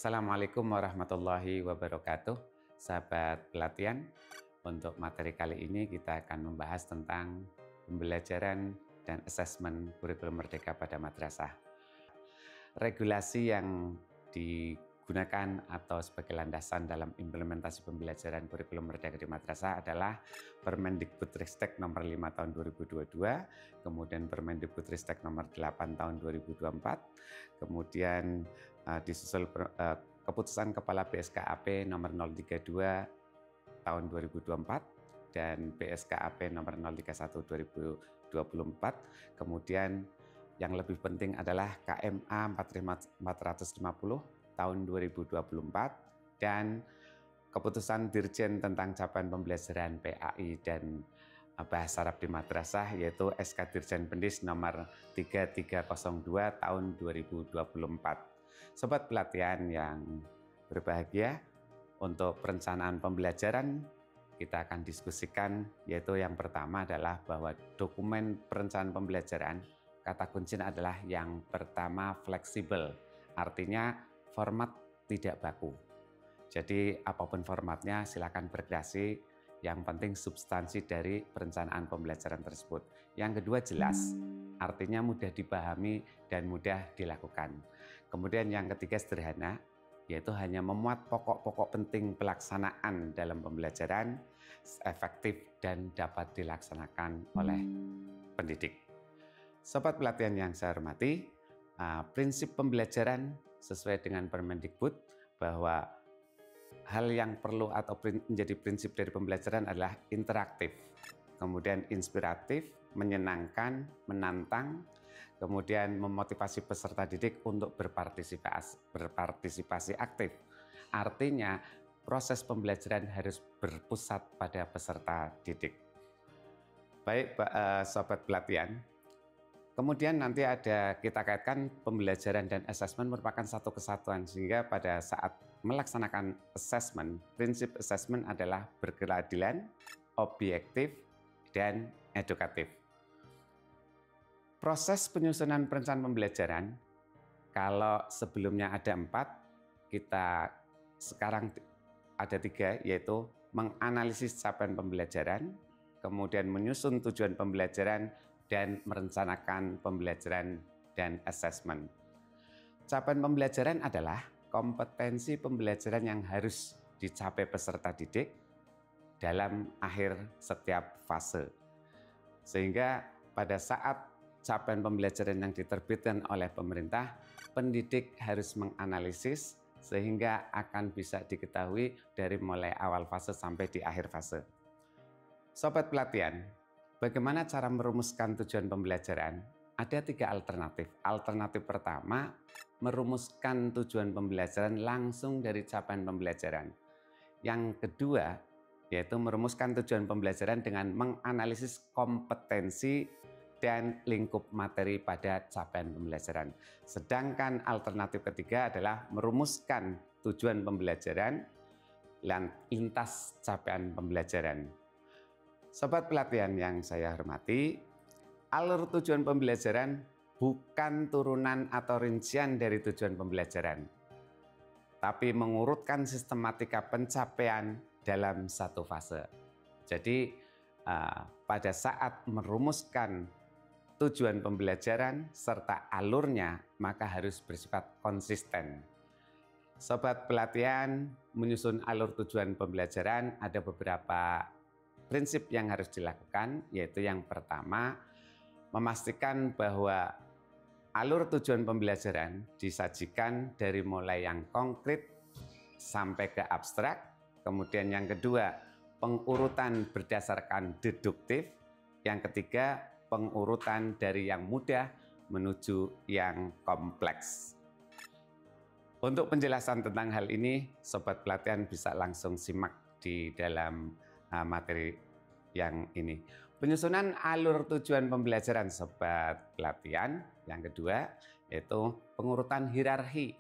Assalamualaikum warahmatullahi wabarakatuh, sahabat pelatihan. Untuk materi kali ini kita akan membahas tentang pembelajaran dan asesmen kurikulum merdeka pada madrasah. Regulasi yang digunakan atau sebagai landasan dalam implementasi pembelajaran kurikulum merdeka di madrasah adalah Permendikbudristek nomor 5 tahun 2022, kemudian Permendikbudristek nomor 8 tahun 2024, kemudian disusul keputusan Kepala BSKAP nomor 032 tahun 2024 dan BSKAP nomor 031 2024, kemudian yang lebih penting adalah KMA 450 tahun 2024 dan keputusan Dirjen tentang capaian pembelajaran PAI dan bahasa Arab di madrasah, yaitu SK Dirjen Pendis nomor 3302 tahun 2024. Sobat pelatihan yang berbahagia, untuk perencanaan pembelajaran kita akan diskusikan, yaitu yang pertama adalah bahwa dokumen perencanaan pembelajaran, kata kuncinya adalah yang pertama fleksibel, artinya format tidak baku. Jadi apapun formatnya silakan berkreasi, yang penting substansi dari perencanaan pembelajaran tersebut. Yang kedua jelas, artinya mudah dipahami dan mudah dilakukan. Kemudian yang ketiga sederhana, yaitu hanya memuat pokok-pokok penting pelaksanaan dalam pembelajaran, efektif dan dapat dilaksanakan oleh pendidik. Sobat pelatihan yang saya hormati, prinsip pembelajaran sesuai dengan Permendikbud bahwa hal yang perlu atau menjadi prinsip dari pembelajaran adalah interaktif, kemudian inspiratif, menyenangkan, menantang, kemudian memotivasi peserta didik untuk berpartisipasi aktif. Artinya proses pembelajaran harus berpusat pada peserta didik. Baik, sobat pelatihan. Kemudian nanti kita kaitkan pembelajaran dan asesmen merupakan satu kesatuan, sehingga pada saat melaksanakan asesmen, prinsip asesmen adalah berkeadilan, objektif, dan edukatif. Proses penyusunan perencanaan pembelajaran, kalau sebelumnya ada 4, kita sekarang ada 3, yaitu menganalisis capaian pembelajaran, kemudian menyusun tujuan pembelajaran, dan merencanakan pembelajaran dan asesmen. Capaian pembelajaran adalah kompetensi pembelajaran yang harus dicapai peserta didik dalam akhir setiap fase. Sehingga pada saat capaian pembelajaran yang diterbitkan oleh pemerintah, pendidik harus menganalisis sehingga akan bisa diketahui dari mulai awal fase sampai di akhir fase. Sobat pelatihan, bagaimana cara merumuskan tujuan pembelajaran? Ada 3 alternatif. Alternatif pertama, merumuskan tujuan pembelajaran langsung dari capaian pembelajaran. Yang kedua, yaitu merumuskan tujuan pembelajaran dengan menganalisis kompetensi dan lingkup materi pada capaian pembelajaran. Sedangkan alternatif ketiga adalah merumuskan tujuan pembelajaran lintas capaian pembelajaran. Sobat pelatihan yang saya hormati, alur tujuan pembelajaran bukan turunan atau rincian dari tujuan pembelajaran, tapi mengurutkan sistematika pencapaian dalam satu fase. Jadi pada saat merumuskan tujuan pembelajaran serta alurnya, maka harus bersifat konsisten. Sobat pelatihan, menyusun alur tujuan pembelajaran ada beberapa prinsip yang harus dilakukan, yaitu yang pertama, memastikan bahwa alur tujuan pembelajaran disajikan dari mulai yang konkret sampai ke abstrak. Kemudian yang kedua, pengurutan berdasarkan deduktif. Yang ketiga, pengurutan dari yang mudah menuju yang kompleks. Untuk penjelasan tentang hal ini, sobat pelatihan bisa langsung simak di dalam materi yang ini. Penyusunan alur tujuan pembelajaran sobat pelatihan yang kedua, yaitu pengurutan hierarki.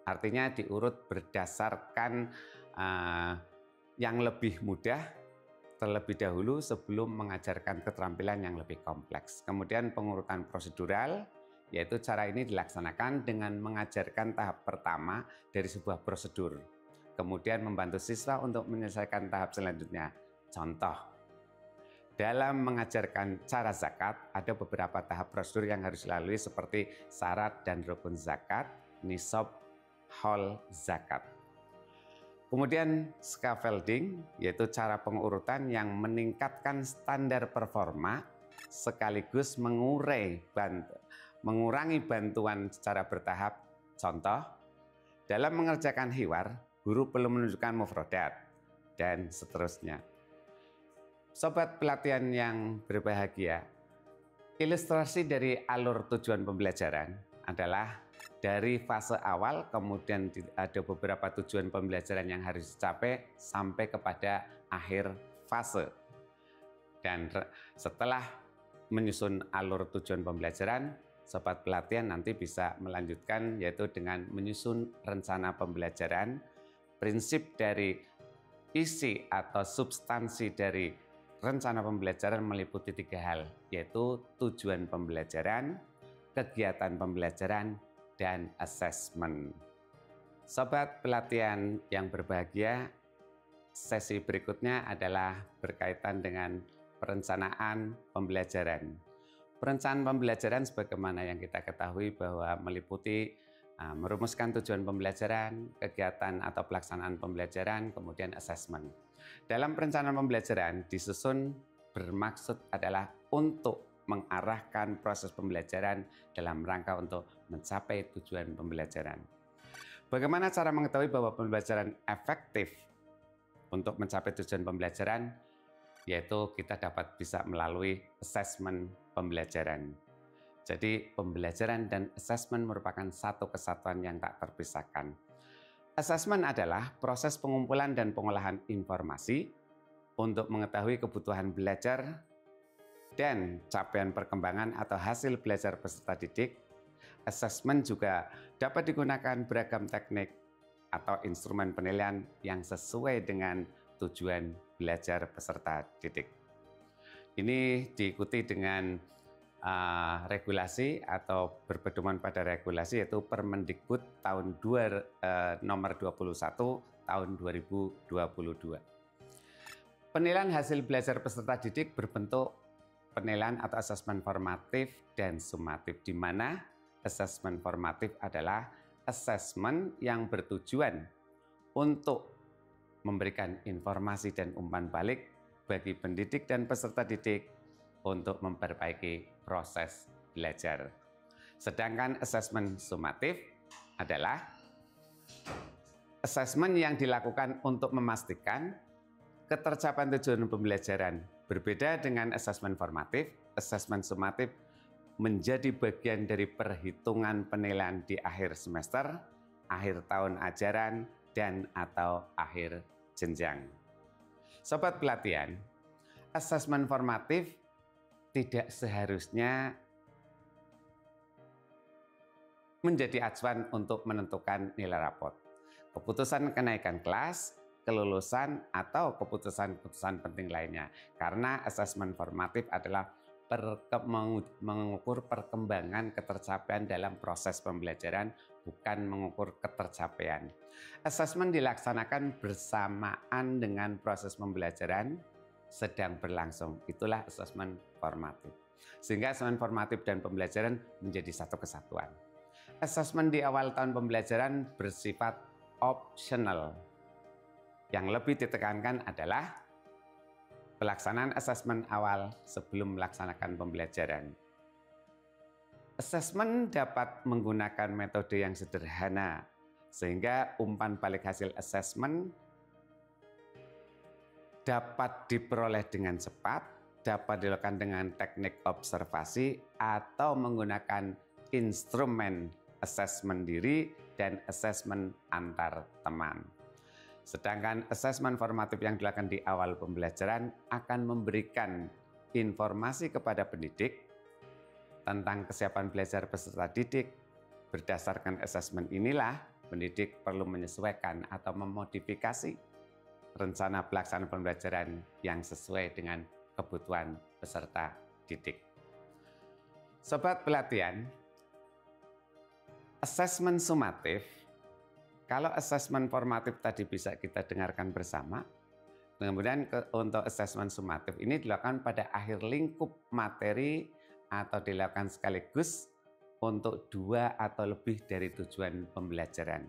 Artinya diurut berdasarkan yang lebih mudah terlebih dahulu sebelum mengajarkan keterampilan yang lebih kompleks. Kemudian pengurutan prosedural, yaitu cara ini dilaksanakan dengan mengajarkan tahap pertama dari sebuah prosedur, kemudian membantu siswa untuk menyelesaikan tahap selanjutnya. Contoh, dalam mengajarkan cara zakat, ada beberapa tahap prosedur yang harus dilalui seperti syarat dan rukun zakat, nisab, haul zakat. Kemudian scaffolding, yaitu cara pengurutan yang meningkatkan standar performa sekaligus mengurangi bantuan secara bertahap. Contoh, dalam mengerjakan hiwar, guru perlu menunjukkan mufradat, dan seterusnya. Sobat pelatihan yang berbahagia, ilustrasi dari alur tujuan pembelajaran adalah dari fase awal, kemudian ada beberapa tujuan pembelajaran yang harus dicapai sampai kepada akhir fase. Dan setelah menyusun alur tujuan pembelajaran, sobat pelatihan nanti bisa melanjutkan yaitu dengan menyusun rencana pembelajaran. Prinsip dari isi atau substansi dari rencana pembelajaran meliputi 3 hal, yaitu tujuan pembelajaran, kegiatan pembelajaran, dan asesmen. Sobat pelatihan yang berbahagia, sesi berikutnya adalah berkaitan dengan perencanaan pembelajaran. Perencanaan pembelajaran sebagaimana yang kita ketahui bahwa meliputi merumuskan tujuan pembelajaran, kegiatan atau pelaksanaan pembelajaran, kemudian asesmen. Dalam perencanaan pembelajaran disusun bermaksud adalah untuk mengarahkan proses pembelajaran dalam rangka untuk mencapai tujuan pembelajaran. Bagaimana cara mengetahui bahwa pembelajaran efektif untuk mencapai tujuan pembelajaran? Yaitu kita dapat bisa melalui asesmen pembelajaran. Jadi pembelajaran dan asesmen merupakan satu kesatuan yang tak terpisahkan. Asesmen adalah proses pengumpulan dan pengolahan informasi untuk mengetahui kebutuhan belajar dan capaian perkembangan atau hasil belajar peserta didik. Asesmen juga dapat digunakan beragam teknik atau instrumen penilaian yang sesuai dengan tujuan belajar peserta didik. Ini diikuti dengan regulasi atau berpedoman pada regulasi yaitu Permendikbud tahun nomor 21 tahun 2022. Penilaian hasil belajar peserta didik berbentuk penilaian atau asesmen formatif dan sumatif, di mana asesmen formatif adalah asesmen yang bertujuan untuk memberikan informasi dan umpan balik bagi pendidik dan peserta didik untuk memperbaiki proses belajar. Sedangkan asesmen sumatif adalah asesmen yang dilakukan untuk memastikan ketercapaian tujuan pembelajaran. Berbeda dengan asesmen formatif, asesmen sumatif menjadi bagian dari perhitungan penilaian di akhir semester, akhir tahun ajaran, dan atau akhir jenjang. Sobat pelatihan, asesmen formatif tidak seharusnya menjadi acuan untuk menentukan nilai rapot. Keputusan kenaikan kelas, kelulusan, atau keputusan-keputusan penting lainnya. Karena asesmen formatif adalah mengukur perkembangan ketercapaian dalam proses pembelajaran, bukan mengukur ketercapaian. Asesmen dilaksanakan bersamaan dengan proses pembelajaran sedang berlangsung. Itulah asesmen formatif. Sehingga asesmen formatif dan pembelajaran menjadi satu kesatuan. Asesmen di awal tahun pembelajaran bersifat optional. Yang lebih ditekankan adalah pelaksanaan asesmen awal sebelum melaksanakan pembelajaran. Asesmen dapat menggunakan metode yang sederhana, sehingga umpan balik hasil asesmen dapat diperoleh dengan cepat, dapat dilakukan dengan teknik observasi, atau menggunakan instrumen asesmen diri dan asesmen antar teman. Sedangkan asesmen formatif yang dilakukan di awal pembelajaran akan memberikan informasi kepada pendidik tentang kesiapan belajar peserta didik. Berdasarkan asesmen inilah, pendidik perlu menyesuaikan atau memodifikasi rencana pelaksanaan pembelajaran yang sesuai dengan kebutuhan peserta didik. Sobat pelatihan, Asesmen sumatif, kalau asesmen formatif tadi bisa kita dengarkan bersama, kemudian untuk asesmen sumatif ini dilakukan pada akhir lingkup materi atau dilakukan sekaligus untuk 2 atau lebih dari tujuan pembelajaran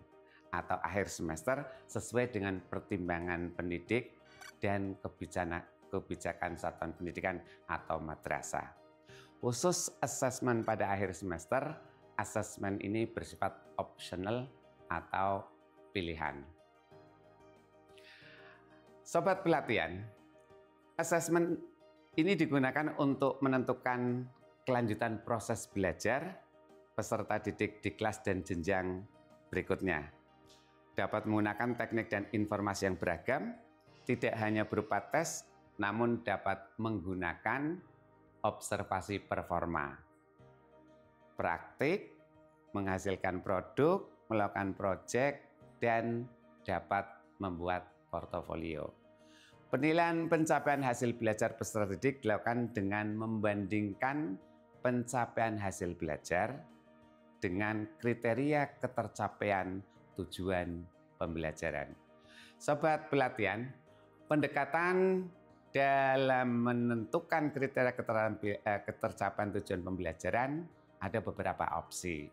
atau akhir semester sesuai dengan pertimbangan pendidik dan kebijakan satuan pendidikan atau madrasah. Khusus asesmen pada akhir semester, asesmen ini bersifat opsional atau pilihan. Sobat pelatihan, asesmen ini digunakan untuk menentukan kelanjutan proses belajar peserta didik di kelas dan jenjang berikutnya. Dapat menggunakan teknik dan informasi yang beragam, tidak hanya berupa tes, namun dapat menggunakan observasi performa, praktik, menghasilkan produk, melakukan proyek, dan dapat membuat portofolio. Penilaian pencapaian hasil belajar peserta didik dilakukan dengan membandingkan pencapaian hasil belajar dengan kriteria ketercapaian tujuan pembelajaran. Sobat pelatihan, pendekatan dalam menentukan kriteria ketercapaian tujuan pembelajaran ada beberapa opsi.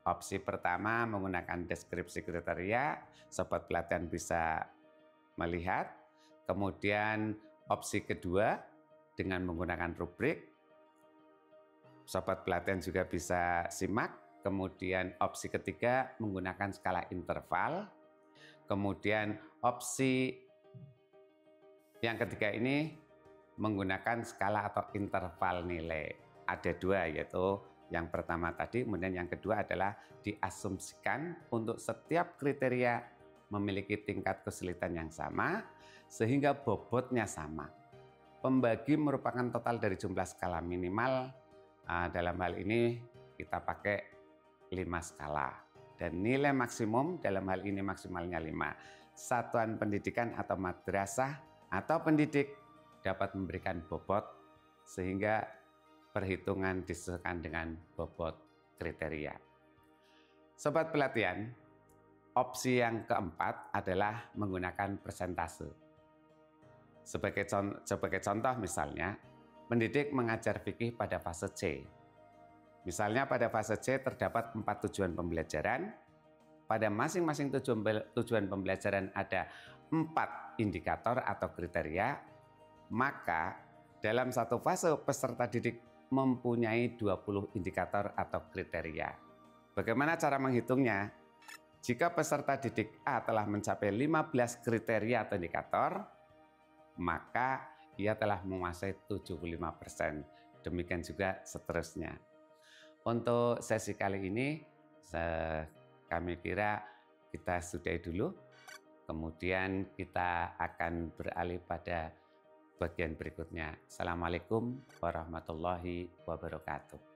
Opsi pertama menggunakan deskripsi kriteria, sobat pelatihan bisa melihat. Kemudian opsi kedua dengan menggunakan rubrik, sobat pelatihan juga bisa simak. Kemudian opsi ketiga menggunakan skala interval. Kemudian opsi yang ketiga ini menggunakan skala atau interval nilai. Ada 2, yaitu yang pertama tadi, kemudian yang kedua adalah diasumsikan untuk setiap kriteria memiliki tingkat kesulitan yang sama sehingga bobotnya sama. Pembagi merupakan total dari jumlah skala minimal. Dalam hal ini kita pakai 5 skala. Dan nilai maksimum dalam hal ini maksimalnya 5. Satuan pendidikan atau madrasah atau pendidik dapat memberikan bobot sehingga perhitungan disesuaikan dengan bobot kriteria. Sobat pelatihan, opsi yang keempat adalah menggunakan persentase. Sebagai contoh misalnya, pendidik mengajar fikih pada fase C. Misalnya pada fase C terdapat 4 tujuan pembelajaran. Pada masing-masing tujuan pembelajaran ada 4 indikator atau kriteria. Maka dalam satu fase peserta didik mempunyai 20 indikator atau kriteria. Bagaimana cara menghitungnya? Jika peserta didik A telah mencapai 15 kriteria atau indikator, maka ia telah menguasai 75%. Demikian juga seterusnya. Untuk sesi kali ini, kami kira kita sudahi dulu. Kemudian kita akan beralih pada bagian berikutnya. Assalamualaikum warahmatullahi wabarakatuh.